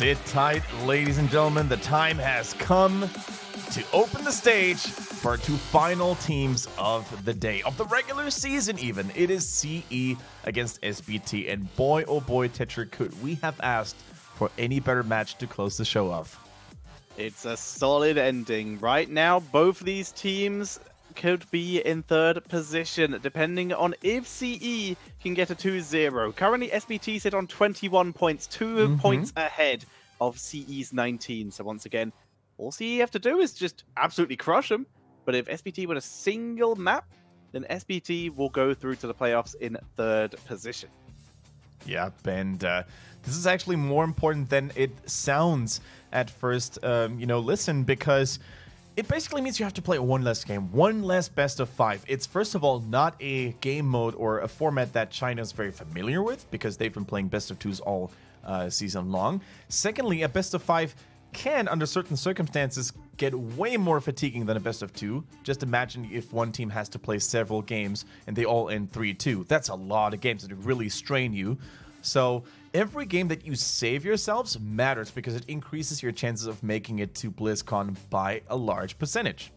Sit tight, ladies and gentlemen. The time has come to open the stage for our two final teams of the day, of the regular season even. It is CE against SPT, and boy, oh boy, Tetra, could we have asked for any better match to close the show off. It's a solid ending. Right now, both of these teams could be in third position, depending on if CE can get a 2-0. Currently, SPT sit on 21 points, 2 points ahead of CE's 19. So once again, all CE have to do is just absolutely crush them. But if SPT win a single map, then SPT will go through to the playoffs in third position. Yep, and this is actually more important than it sounds at first, listen, because it basically means you have to play one less game, one less best of 5. It's, first of all, not a game mode or a format that China is very familiar with, because they've been playing best of 2s all season long. Secondly, a best of 5 can, under certain circumstances, get way more fatiguing than a best of 2. Just imagine if one team has to play several games and they all end 3-2. That's a lot of games that really strain you. So every game that you save yourselves matters, because it increases your chances of making it to BlizzCon by a large percentage.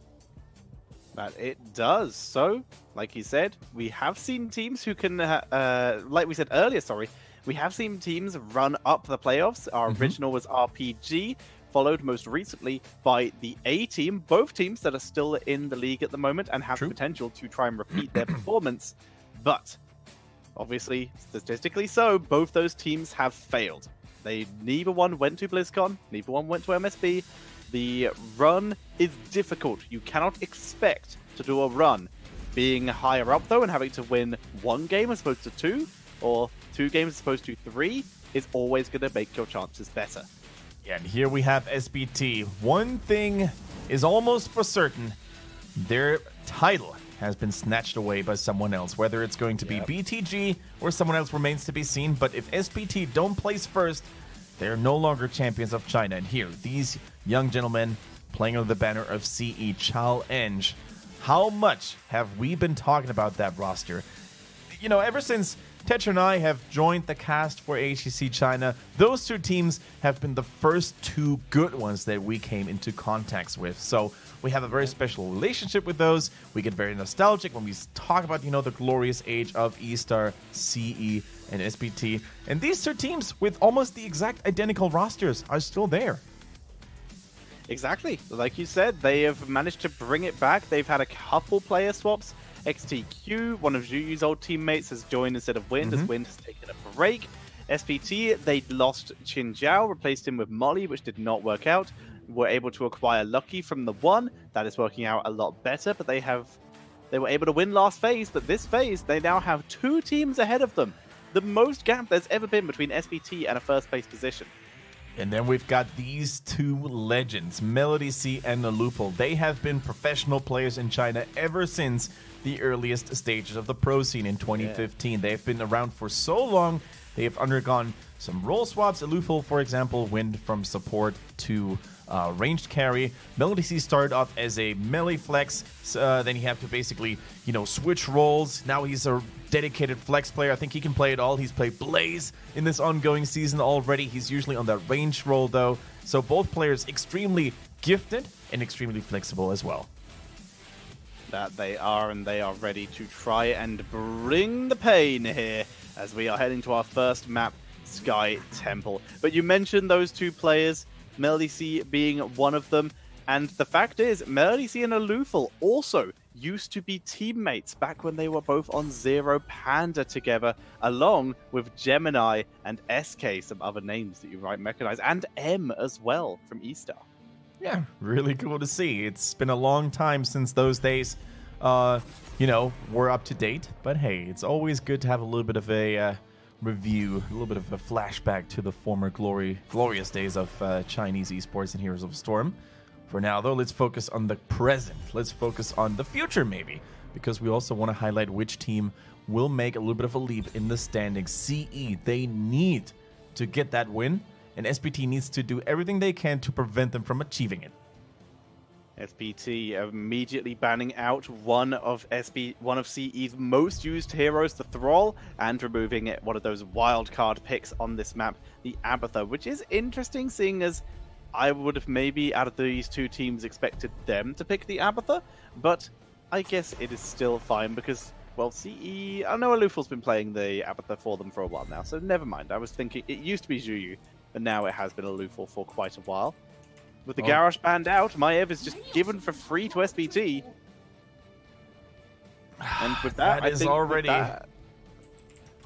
That it does. So, like you said, we have seen teams who can, like we said earlier, we have seen teams run up the playoffs. Our original was RPG, followed most recently by the A team, both teams that are still in the league at the moment and have the potential to try and repeat their performance. But obviously, statistically so, both those teams have failed. Neither one went to BlizzCon, neither one went to MSB. The run is difficult. You cannot expect to do a run being higher up, though, and having to win 1 game as opposed to 2, or 2 games as opposed to 3, is always going to make your chances better. Yeah, and here we have SPT. One thing is almost for certain. Their title has been snatched away by someone else, whether it's going to be BTG or someone else remains to be seen. But if SPT don't place first, they're no longer champions of China. And here, these young gentlemen playing under the banner of CE Challenge. How much have we been talking about that roster? You know, ever since Tetra and I have joined the cast for HGC China, those two teams have been the first 2 good ones that we came into contacts with. So we have a very special relationship with those. We get very nostalgic when we talk about, the glorious age of E-Star, CE, and SPT. And these 2 teams with almost the exact identical rosters are still there. Exactly. Like you said, they have managed to bring it back. They've had a couple player swaps. XTQ, one of Zhuyu's old teammates, has joined instead of Wind, as Wind has taken a break. SPT, they lost Qin Zhao, replaced him with Molly, which did not work out. Were able to acquire Lucky from the 1. That is working out a lot better, but they were able to win last phase, but this phase, they now have 2 teams ahead of them. The most gap there's ever been between SPT and a first place position. And then we've got these 2 legends, Melody C and Alufal. They have been professional players in China ever since the earliest stages of the pro scene in 2015. They've been around for so long. They have undergone some role swaps. Alufal, for example, went from support to ranged carry. Melody C started off as a melee flex. Then you have to basically, switch roles. Now he's a dedicated flex player. I think he can play it all. He's played Blaze in this ongoing season already. He's usually on that range role, though. So both players extremely gifted and extremely flexible as well. That they are, and they are ready to try and bring the pain here as we are heading to our first map, Sky Temple. But you mentioned those 2 players, Melody C being one of them, and the fact is, Melody C and Alufal also used to be teammates back when they were both on Zero Panda together, along with Gemini and SK, some other names that you might recognize, and M as well from E-Star. Yeah, really cool to see. It's been a long time since those days, were up to date. But hey, it's always good to have a little bit of a review, a little bit of a flashback to the former glorious days of Chinese esports and Heroes of the Storm. For now, though, let's focus on the present. Let's focus on the future, maybe, because we also want to highlight which team will make a little bit of a leap in the standings. CE, they need to get that win, and SPT needs to do everything they can to prevent them from achieving it. SPT immediately banning out one of CE's most used heroes, the Thrall, and removing one of those wild card picks on this map, the Abathur, which is interesting, seeing as I would have maybe out of these two teams expected them to pick the Abathur, but I guess it is still fine because, well, CE, I know Alufal's been playing the Abathur for them for a while now, so never mind. I was thinking it used to be Zhuyu, but now it has been Alufal for quite a while. With the Garrosh banned out, Maiev is just given for free to SPT. And with that, that is already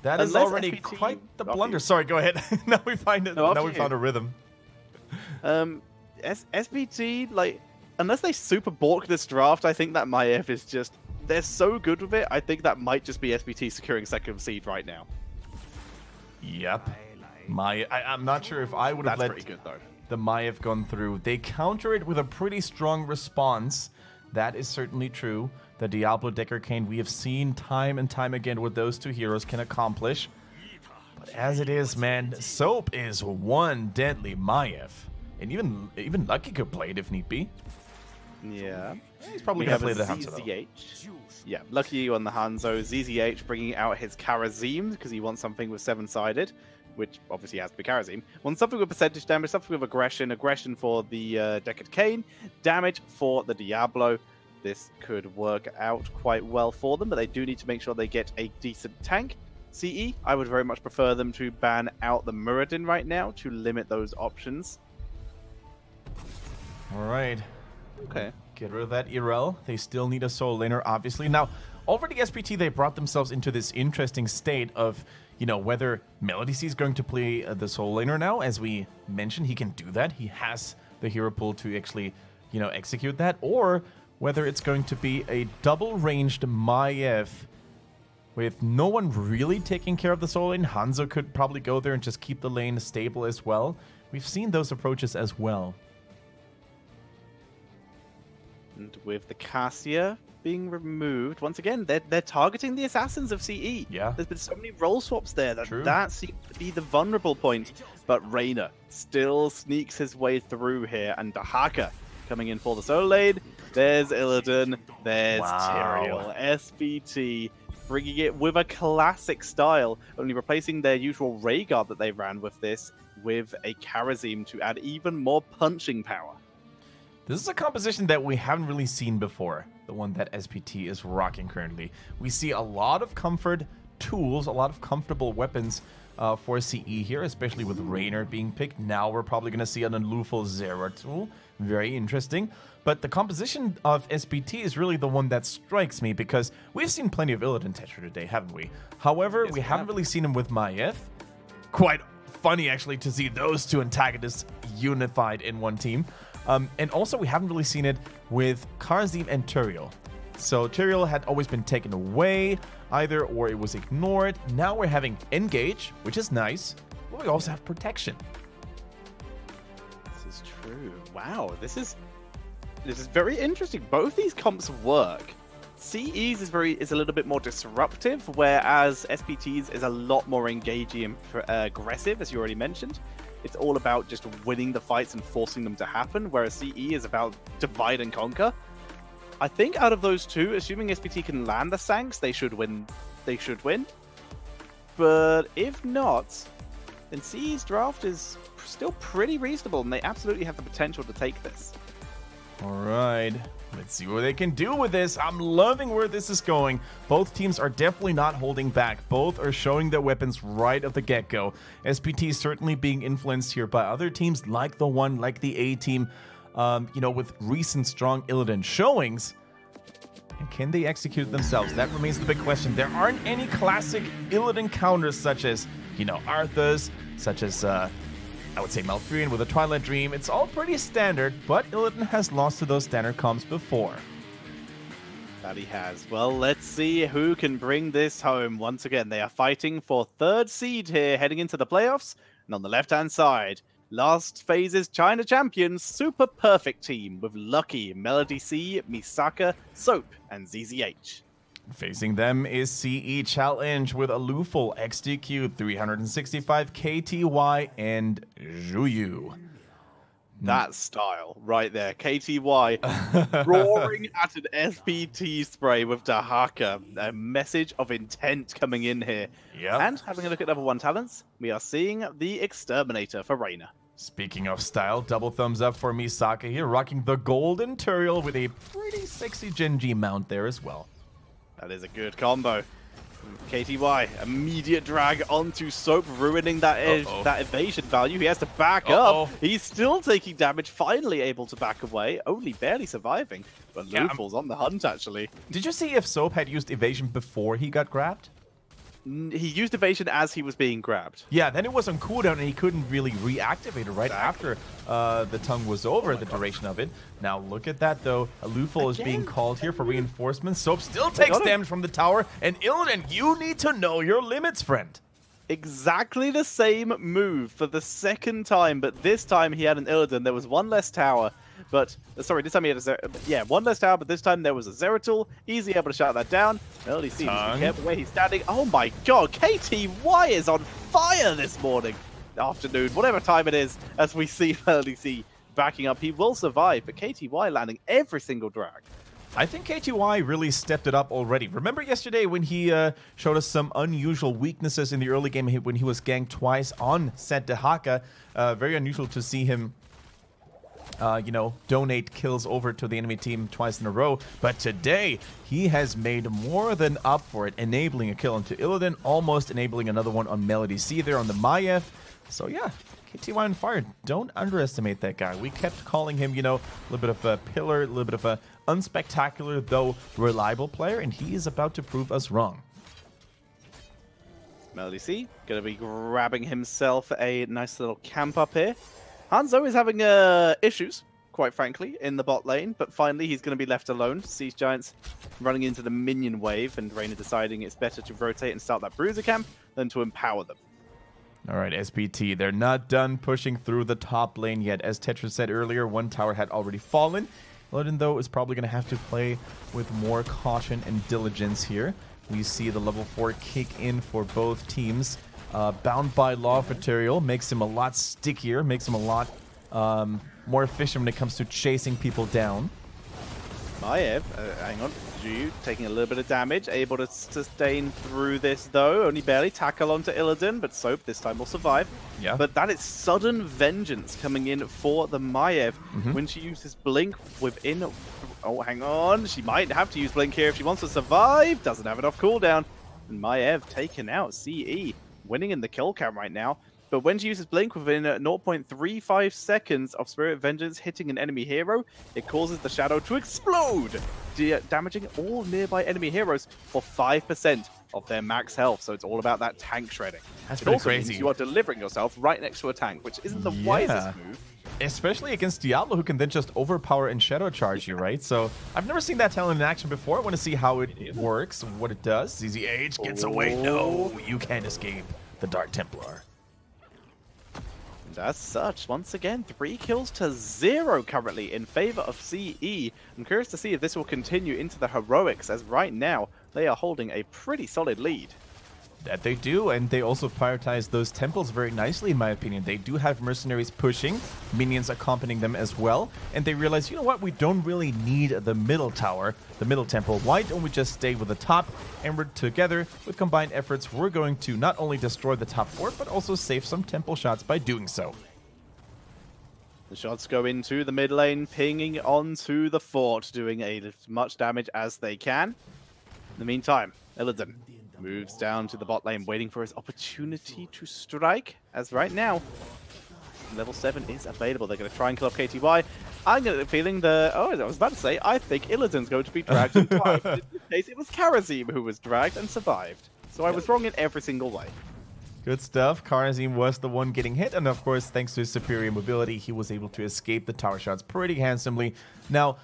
SPT, quite the blunder. Sorry, go ahead. Now we find it. Now we found a rhythm. SPT, like, unless they super balk this draft, I think that Maiev is just, they're so good with it. I think that might just be SPT securing second seed right now. Yep. I'm not sure if I would have let pretty good, though. The Maiev gone through. They counter it with a pretty strong response. That is certainly true. The Diablo deck Arcane we have seen time and time again what those two heroes can accomplish. But as it is, man, Soap is one deadly Maiev. And even Lucky could play it if need be. Yeah. He's probably going to play the Hanzo, though. Yeah, Lucky on the Hanzo. ZZH bringing out his Karazim because he wants something with 7-sided. Which obviously has to be Karazim. Wants something with percentage damage, something with aggression for the Deckard Cain, damage for the Diablo. This could work out quite well for them, but they do need to make sure they get a decent tank. CE, I would very much prefer them to ban out the Muradin right now to limit those options. Alright. Okay. Get rid of that Irel. They still need a soul laner, obviously. Now, already SPT, they brought themselves into this interesting state of, you know, whether Melody C is going to play the soul laner now. As we mentioned, he can do that. He has the hero pool to actually, you know, execute that. Or whether it's going to be a double-ranged Maiev with no one really taking care of the soul lane. Hanzo could probably go there and just keep the lane stable as well. We've seen those approaches as well. And with the Cassia being removed, once again, they're targeting the assassins of CE. Yeah. There's been so many role swaps there that seems to be the vulnerable point. But Reyna still sneaks his way through here, and Dahaka coming in for the solo lane. There's Illidan, there's Tyrael. SPT bringing it with a classic style, only replacing their usual Ray Guard that they ran with this with a Karazim to add even more punching power. This is a composition that we haven't really seen before, the one that SPT is rocking currently. We see a lot of comfort tools, a lot of comfortable weapons for CE here, especially with Raynor being picked. Now we're probably going to see an Alufal Zera tool. Very interesting. But the composition of SPT is really the one that strikes me, because we've seen plenty of Illidan Tetra today, haven't we? However, yes, we haven't really seen him with Maiev. Quite funny, actually, to see those two antagonists unified in one team. And also, we haven't really seen it with Karazim and Tyrael. So Tyrael had always been taken away, either, or it was ignored. Now we're having Engage, which is nice, but we also have Protection. This is true. Wow, this is very interesting. Both these comps work. CE's is a little bit more disruptive, whereas SPT's is a lot more engaging and aggressive, as you already mentioned. It's all about just winning the fights and forcing them to happen, whereas CE is about divide and conquer. I think out of those two, assuming SPT can land the Sanks, they should win. But if not, then CE's draft is still pretty reasonable, and they absolutely have the potential to take this. All right, let's see what they can do with this. I'm loving where this is going. Both teams are definitely not holding back. Both are showing their weapons right at the get-go. SPT is certainly being influenced here by other teams like the one, like the A team, you know, with recent strong Illidan showings. And can they execute themselves? That remains the big question. There aren't any classic Illidan counters such as, you know, Arthur's, such as, I would say Malfurion with a Twilight Dream. It's all pretty standard, but Illidan has lost to those standard comps before. That he has. Well, let's see who can bring this home. Once again, they are fighting for third seed here, heading into the playoffs. And on the left-hand side, last phase's China champions, super perfect team with Lucky, Melody C, Misaka, Soap, and ZZH. Facing them is CE Challenge with Alufal, XDQ, 365 KTY, and Zhuyu. That style right there. KTY roaring at an SPT spray with Dahaka. A message of intent coming in here. Yep. And having a look at level 1 talents, we are seeing the Exterminator for Reyna. Speaking of style, double thumbs up for Misaka here, rocking the golden Turiel with a pretty sexy Genji mount there as well. That is a good combo. KTY, immediate drag onto Soap, ruining that edge, that evasion value. He has to back up. He's still taking damage, finally able to back away, only barely surviving. But Lufal's on the hunt, actually. Did you see if Soap had used evasion before he got grabbed? He used evasion as he was being grabbed. Yeah, then it was on cooldown and he couldn't really reactivate it right after the tongue was over, the duration of it. Now look at that though. Lufal is being called here for reinforcements. Soap still takes damage from the tower, and Illidan, you need to know your limits, friend. Exactly the same move for the second time, but this time he had an Illidan. There was one less tower, but sorry, this time he had one less tower, but this time there was a Zeratul. Easily able to shut that down. Early seems to be careful where he's standing. Oh my god, KTY is on fire this morning, afternoon, whatever time it is, as we see Early C backing up. He will survive, but KTY landing every single drag. I think KTY really stepped it up already. Remember yesterday when he showed us some unusual weaknesses in the early game when he was ganked twice on set Dahaka? Very unusual to see him, you know, donate kills over to the enemy team twice in a row. But today, he has made more than up for it, enabling a kill into Illidan, almost enabling another one on Melody C there on the Maiev. So yeah, KTY on fire. Don't underestimate that guy. We kept calling him, you know, a little bit of a pillar, a little bit of a unspectacular, though reliable player, and he is about to prove us wrong. Melody C going to be grabbing himself a nice little camp up here. Hanzo is having issues, quite frankly, in the bot lane, but finally he's going to be left alone. Siege Giants running into the minion wave, and Reyna deciding it's better to rotate and start that bruiser camp than to empower them. All right, SPT, they're not done pushing through the top lane yet. As Tetra said earlier, one tower had already fallen. Illidan, though, is probably going to have to play with more caution and diligence here. We see the level 4 kick in for both teams. Bound by Law for Turiel makes him a lot stickier, makes him a lot more efficient when it comes to chasing people down. Maiev, hang on, Ju taking a little bit of damage, able to sustain through this though, only barely tackle onto Illidan, but Soap this time will survive. Yeah. But that is sudden vengeance coming in for the Maiev when she uses Blink within... Oh, hang on, she might have to use Blink here if she wants to survive, doesn't have enough cooldown. And Maiev taking out CE, winning in the kill cam right now. But when she uses Blink within 0.35 seconds of Spirit Vengeance hitting an enemy hero, it causes the Shadow to explode, damaging all nearby enemy heroes for 5% of their max health. So it's all about that tank shredding. That's it pretty also crazy. means you are delivering yourself right next to a tank, which isn't the wisest move. Especially against Diablo, who can then just overpower and shadow charge you, right? So I've never seen that talent in action before. I want to see how it works, what it does. ZZH gets away. No, you can't escape the Dark Templar. And as such, once again, 3 kills to 0 currently in favor of CE. I'm curious to see if this will continue into the heroics, as right now they are holding a pretty solid lead. That they do, and they also prioritize those temples very nicely, in my opinion. They do have mercenaries pushing, minions accompanying them as well, and they realize, you know what, we don't really need the middle tower, the middle temple. Why don't we just stay with the top, and we're together, with combined efforts, we're going to not only destroy the top fort, but also save some temple shots by doing so. The shots go into the mid lane, pinging onto the fort, doing as much damage as they can. In the meantime, Illidan moves down to the bot lane, waiting for his opportunity to strike, as right now, level 7 is available. They're going to try and kill off KTY. I'm getting the feeling that, I was about to say, I think Illidan's going to be dragged and survived. In this case, it was Karazim who was dragged and survived. So I was wrong in every single way. Good stuff. Karazim was the one getting hit, and of course, thanks to his superior mobility, he was able to escape the tower shots pretty handsomely. Now,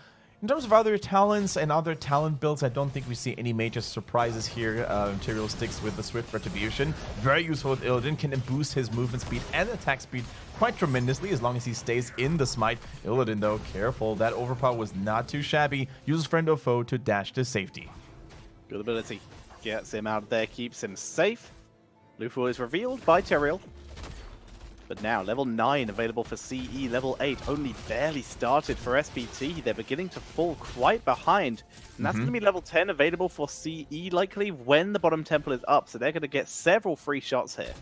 in terms of other talents and other talent builds, I don't think we see any major surprises here. Turiel sticks with the Swift Retribution. Very useful with Illidan, can boost his movement speed and attack speed quite tremendously as long as he stays in the smite. Illidan, though, careful. That overpower was not too shabby. Uses friend or foe to dash to safety. Good ability. Gets him out of there, keeps him safe. Lufal is revealed by Turiel. But now, level 9 available for CE, level 8 only barely started for SPT. They're beginning to fall quite behind. And that's going to be level 10 available for CE likely when the bottom temple is up. So they're going to get several free shots here.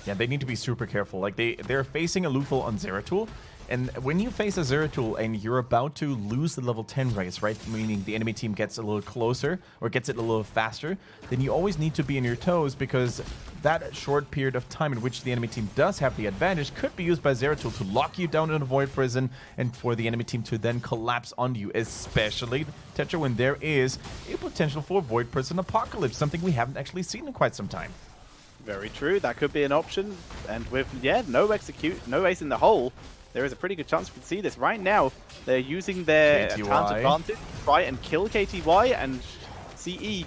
Yeah, they need to be super careful. Like, they're facing a lethal on Zeratul. And when you face a Zeratul and you're about to lose the level 10 race, right? Meaning the enemy team gets a little closer or gets it a little faster, then you always need to be on your toes because that short period of time in which the enemy team does have the advantage could be used by Zeratul to lock you down in a Void Prison and for the enemy team to then collapse on you, especially, Tetra, when there is a potential for Void Prison Apocalypse, something we haven't actually seen in quite some time. Very true. That could be an option. And with, yeah, no ace in the hole, there is a pretty good chance we can see this. Right now, they're using their talent advantage to try and kill KTY, and CE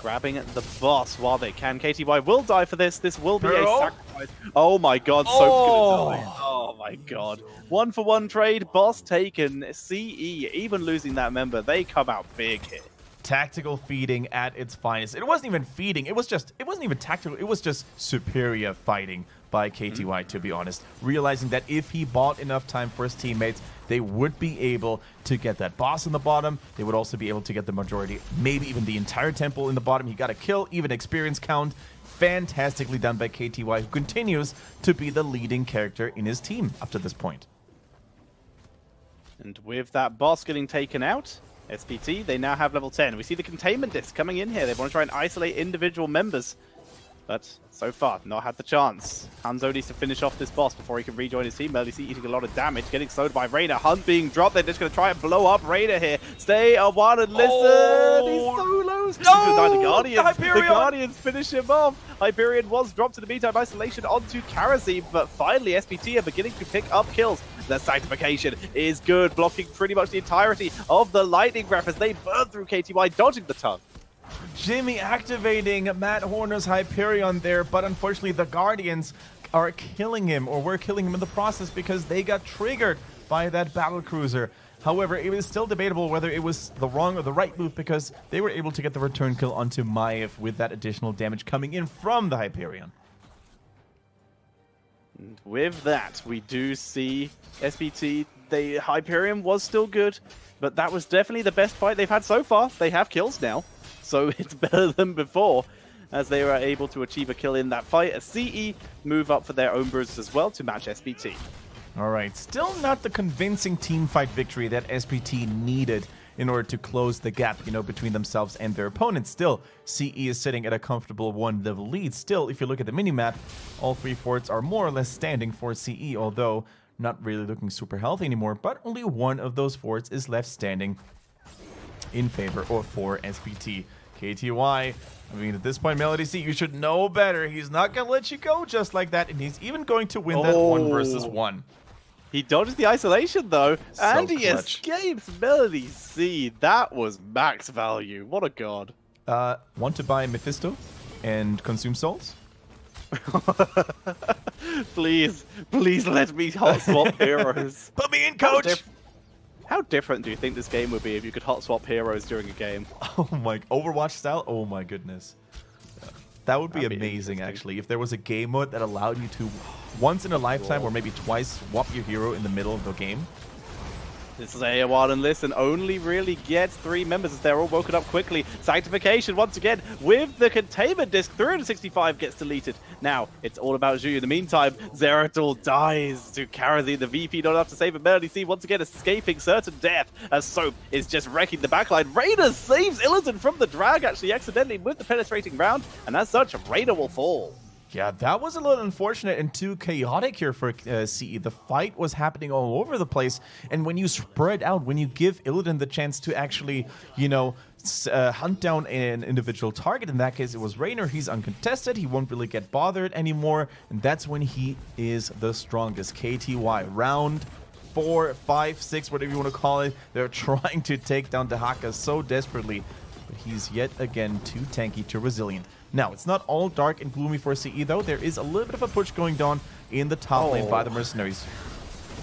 grabbing the boss while they can. KTY will die for this. This will be a sacrifice. Oh my god, Soap's gonna die. Oh my god. 1-for-1 trade, boss taken. CE, even losing that member, they come out big here. Tactical feeding at its finest. It wasn't even feeding. It wasn't even tactical. It was just superior fighting by KTY, to be honest. Realizing that if he bought enough time for his teammates, they would be able to get that boss in the bottom. They would also be able to get the majority, maybe even the entire temple in the bottom. He got a kill, even experience count. Fantastically done by KTY, who continues to be the leading character in his team up to this point. And with that boss getting taken out, SPT, they now have level 10. We see the containment disc coming in here. They want to try and isolate individual members. But so far, not had the chance. Hanzo needs to finish off this boss before he can rejoin his team. Merley eating a lot of damage, getting slowed by Reyna. Hunt being dropped. They're just going to try and blow up Reyna here. Stay a while and listen. He solos. No! The Guardians. The Guardians finish him off. Hyperion was dropped to the meantime isolation onto Karasi, but finally SPT are beginning to pick up kills. Their sanctification is good, blocking pretty much the entirety of the lightning graph as they burn through KTY, dodging the tongue. Jimmy activating Matt Horner's Hyperion there, but unfortunately the Guardians are killing him, or were killing him in the process because they got triggered by that battle cruiser. However, it was still debatable whether it was the wrong or the right move because they were able to get the return kill onto Maiev with that additional damage coming in from the Hyperion. And with that, we do see SPT, the Hyperion was still good, but that was definitely the best fight they've had so far. They have kills now, so it's better than before, as they were able to achieve a kill in that fight. As CE move up for their own bursts as well to match SPT. All right, still not the convincing team fight victory that SPT needed in order to close the gap, you know, between themselves and their opponents. Still, CE is sitting at a comfortable 1-level lead. Still, if you look at the minimap, all three forts are more or less standing for CE, although not really looking super healthy anymore, but only one of those forts is left standing in favor or for SPT. KTY, I mean, at this point, Melody C, you should know better. He's not going to let you go just like that, and he's even going to win that 1 versus 1. He dodges the isolation, though, and he clutch. escapes Melody C. That was max value. What a god. Want to buy Mephisto and consume souls? Please let me hot swap heroes. Put me in, coach! How different do you think this game would be if you could hot swap heroes during a game? Oh my, Overwatch style? Oh my goodness. That would be amazing, actually, if there was a game mode that allowed you to, once in a lifetime or maybe twice, swap your hero in the middle of the game. This is Ayawad and Listen only really gets 3 members as they're all woken up quickly. Sanctification once again with the containment disc. 365 gets deleted. Now it's all about Zhu. In the meantime, Zeratul dies to Karasi. The VP not enough to save him. Melody C once again escaping certain death as Soap is just wrecking the backline. Reyna saves Illidan from the drag actually accidentally with the penetrating round, and as such, Reyna will fall. Yeah, that was a little unfortunate and too chaotic here for CE. The fight was happening all over the place, and when you spread out, when you give Illidan the chance to actually, you know, hunt down an individual target, in that case it was Raynor, he's uncontested, he won't really get bothered anymore, and that's when he is the strongest. KTY, round 4, 5, 6, whatever you want to call it, they're trying to take down Dehaka so desperately, but he's yet again too tanky, too resilient. Now, it's not all dark and gloomy for CE, though. There is a little bit of a push going on in the top lane by the mercenaries.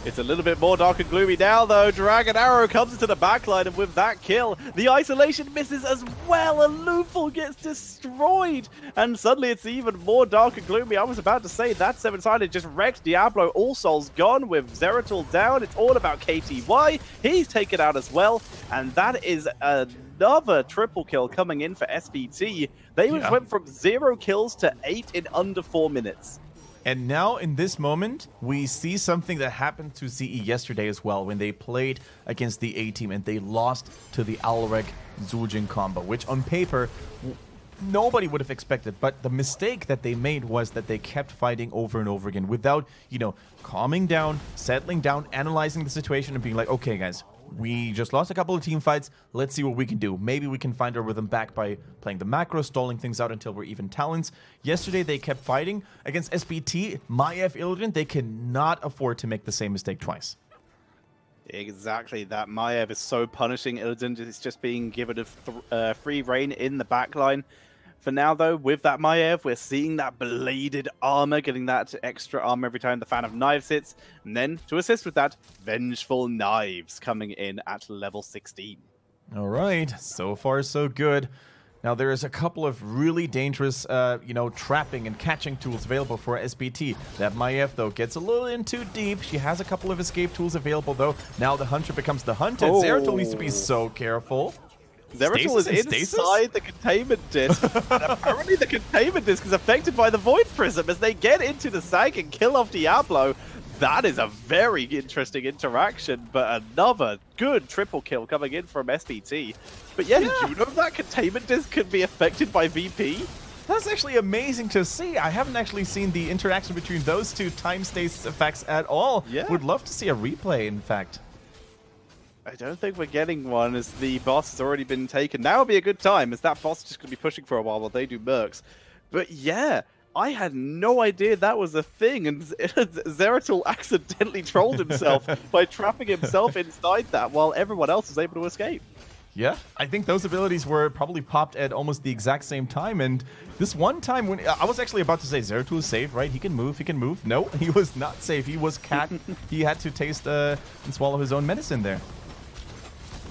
It's a little bit more dark and gloomy now, though. Dragon Arrow comes into the backline, and with that kill, the isolation misses as well, and Luful gets destroyed. And suddenly it's even more dark and gloomy. I was about to say that seven-sided just wrecked Diablo. All Souls gone with Zeratul down. It's all about KTY. He's taken out as well, and that is another triple kill coming in for SPT. They went from 0 kills to 8 in under 4 minutes. And now, in this moment, we see something that happened to CE yesterday as well, when they played against the A-team and they lost to the Alrek Zul'jin combo, which on paper, nobody would have expected. But the mistake that they made was that they kept fighting over and over again without, you know, calming down, settling down, analyzing the situation and being like, okay, guys, we just lost a couple of team fights. Let's see what we can do. Maybe we can find our rhythm back by playing the macro, stalling things out until we're even talents. Yesterday, they kept fighting. Against SPT, Maiev, Illidan, they cannot afford to make the same mistake twice. Exactly. That Maiev is so punishing. Illidan is just being given a free reign in the backline. For now, though, with that Maiev, we're seeing that bladed armor, getting that extra armor every time the Fan of Knives hits. And then, to assist with that, Vengeful Knives coming in at level 16. All right. So far, so good. Now, there is a couple of really dangerous, you know, trapping and catching tools available for SPT. That Maiev, though, gets a little in too deep. She has a couple of escape tools available, though. Now the Hunter becomes the hunted. Oh. Zeratul needs to be so careful. Zeratul is inside the containment disc, and apparently the containment disc is affected by the Void Prism as they get into the sag and kill off Diablo. That is a very interesting interaction, but another good triple kill coming in from SPT. But yeah, did you know that containment disc could be affected by VP? That's actually amazing to see. I haven't actually seen the interaction between those two time stasis effects at all. Yeah. Would love to see a replay, in fact. I don't think we're getting one as the boss has already been taken. Now would be a good time as that boss is just going to be pushing for a while they do mercs. But yeah, I had no idea that was a thing, and Zeratul accidentally trolled himself by trapping himself inside that while everyone else was able to escape. Yeah, I think those abilities were probably popped at almost the exact same time, and this one time when I was actually about to say Zeratul is safe, right? He can move. No, he was not safe. He was cat. He had to taste and swallow his own medicine there.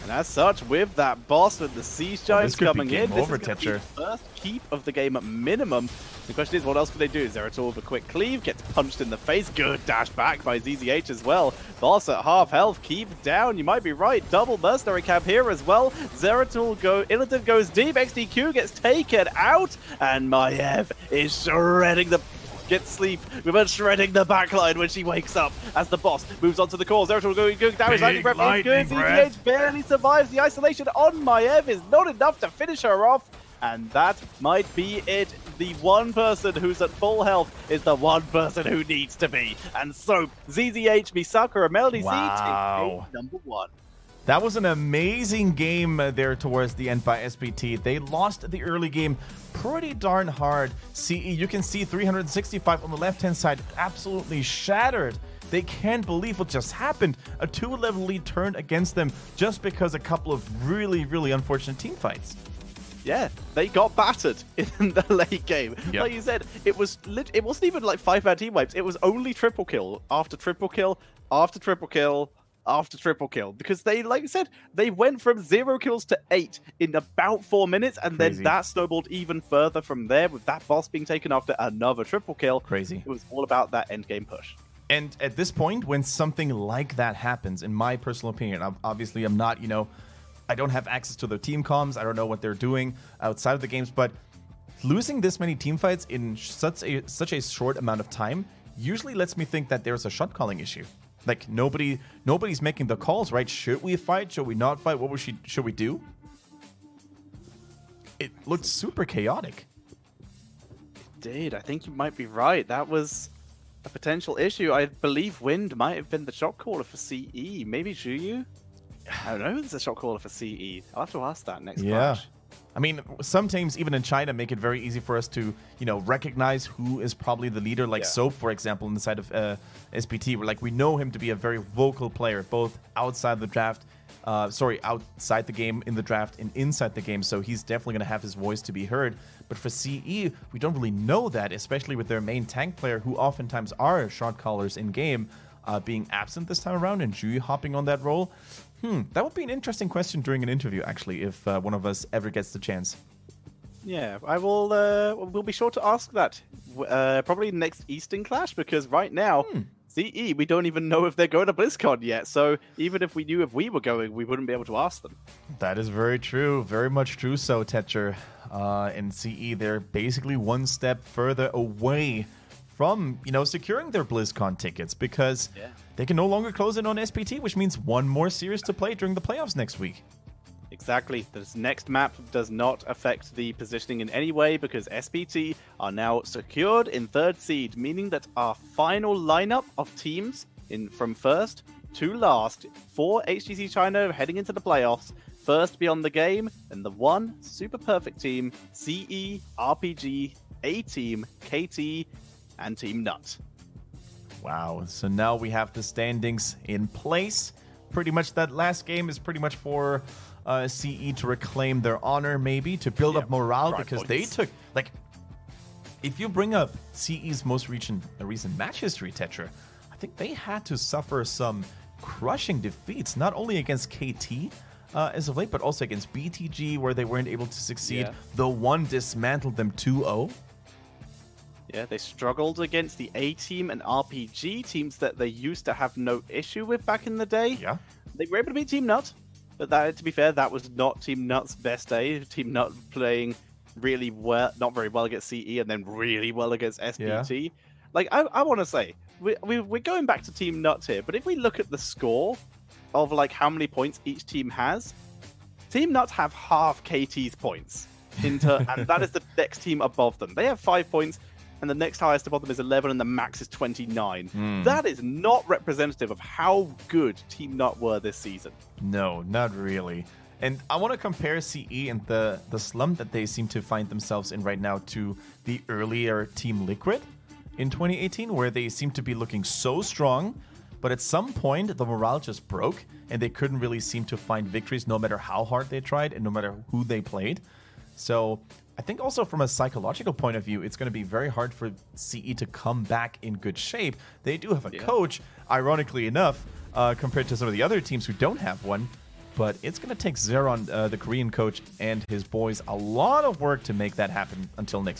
And as such, with that boss with the Siege Giants coming in, this is going to be the first keep of the game at minimum. The question is, what else can they do? Zeratul with a quick cleave, gets punched in the face. Good dash back by ZZH as well. Boss at half health, keep down. You might be right. Double mercenary camp here as well. Illidan goes deep. XDQ gets taken out. And Maiev is shredding the... Get sleep. We've been shredding the backline when she wakes up as the boss moves on to the core. Zeratul going good damage. Lightning Breath is good. ZZH barely survives. The isolation on Maiev is not enough to finish her off. And that might be it. The one person who's at full health is the one person who needs to be. And so, ZZH, Misaka, and Melody Z take number 1. That was an amazing game there towards the end by SPT. They lost the early game pretty darn hard. CE, you can see 365 on the left-hand side, absolutely shattered. They can't believe what just happened. A 2-level lead turned against them just because a couple of really, really unfortunate team fights. Yeah, they got battered in the late game. Yep. Like you said, it wasn't even like 5-man team wipes. It was only triple kill after triple kill after triple kill after triple kill, because they, like I said, they went from 0 kills to 8 in about 4 minutes, and then that snowballed even further from there with that boss being taken after another triple kill. Crazy. It was all about that end game push. And at this point, when something like that happens, in my personal opinion, obviously I'm not, you know, I don't have access to their team comms. I don't know what they're doing outside of the games, but losing this many team fights in such a short amount of time usually lets me think that there's a shot calling issue. Like nobody's making the calls, right? Should we fight? Should we not fight? Should we do? It looked super chaotic. It did. I think you might be right. That was a potential issue. I believe Wind might have been the shot caller for CE. Maybe Zhuyu? I don't know if there's a shot caller for CE. I'll have to ask that next match. I mean, some teams, even in China, make it very easy for us to, you know, recognize who is probably the leader. Like Soap, for example, on the side of SPT, where like we know him to be a very vocal player, both outside the draft, outside the game, in the draft, and inside the game. So he's definitely going to have his voice to be heard. But for CE, we don't really know that, especially with their main tank player, who oftentimes are shot callers in game. being absent this time around and Ju hopping on that role. That would be an interesting question during an interview, actually, if one of us ever gets the chance. Yeah, I will. We'll be sure to ask that probably next Eastern Clash, because right now, CE, we don't even know if they're going to BlizzCon yet. So even if we knew if we were going, we wouldn't be able to ask them. That is very true. Very much true. So, Tetcher, in CE, they're basically one step further away from, securing their BlizzCon tickets, because they can no longer close in on SPT, which means one more series to play during the playoffs next week. Exactly. This next map does not affect the positioning in any way, because SPT are now secured in 3rd seed, meaning that our final lineup of teams from first to last for HGC China heading into the playoffs, first beyond the game, and the one super perfect team, CE, RPG, A-Team, KT, and Team Nut. Wow. So now we have the standings in place. Pretty much that last game is pretty much for CE to reclaim their honor, maybe, to build up morale, because they took, if you bring up CE's most recent match history, Tetra, I think they had to suffer some crushing defeats, not only against KT as of late, but also against BTG, where they weren't able to succeed. The one dismantled them 2-0. Yeah, they struggled against the A-Team and RPG, teams that they used to have no issue with back in the day. Yeah. They were able to beat Team Nut, but that, to be fair, that was not Team Nut's best day. Team Nut playing really well, not very well against CE, and then really well against SPT. Yeah. I want to say, we're going back to Team Nut here, but if we look at the score of how many points each team has, Team Nut have half KT's points, and that is the next team above them. They have 5 points, and the next highest above them is 11, and the max is 29. That is not representative of how good Team Nut were this season. No, not really. And I want to compare CE and the slump that they seem to find themselves in right now to the earlier Team Liquid in 2018, where they seem to be looking so strong, but at some point the morale just broke, and they couldn't really seem to find victories no matter how hard they tried and no matter who they played. So I think also from a psychological point of view, it's going to be very hard for CE to come back in good shape. They do have a coach, ironically enough, compared to some of the other teams who don't have one. But it's going to take Zeron, the Korean coach, and his boys a lot of work to make that happen until next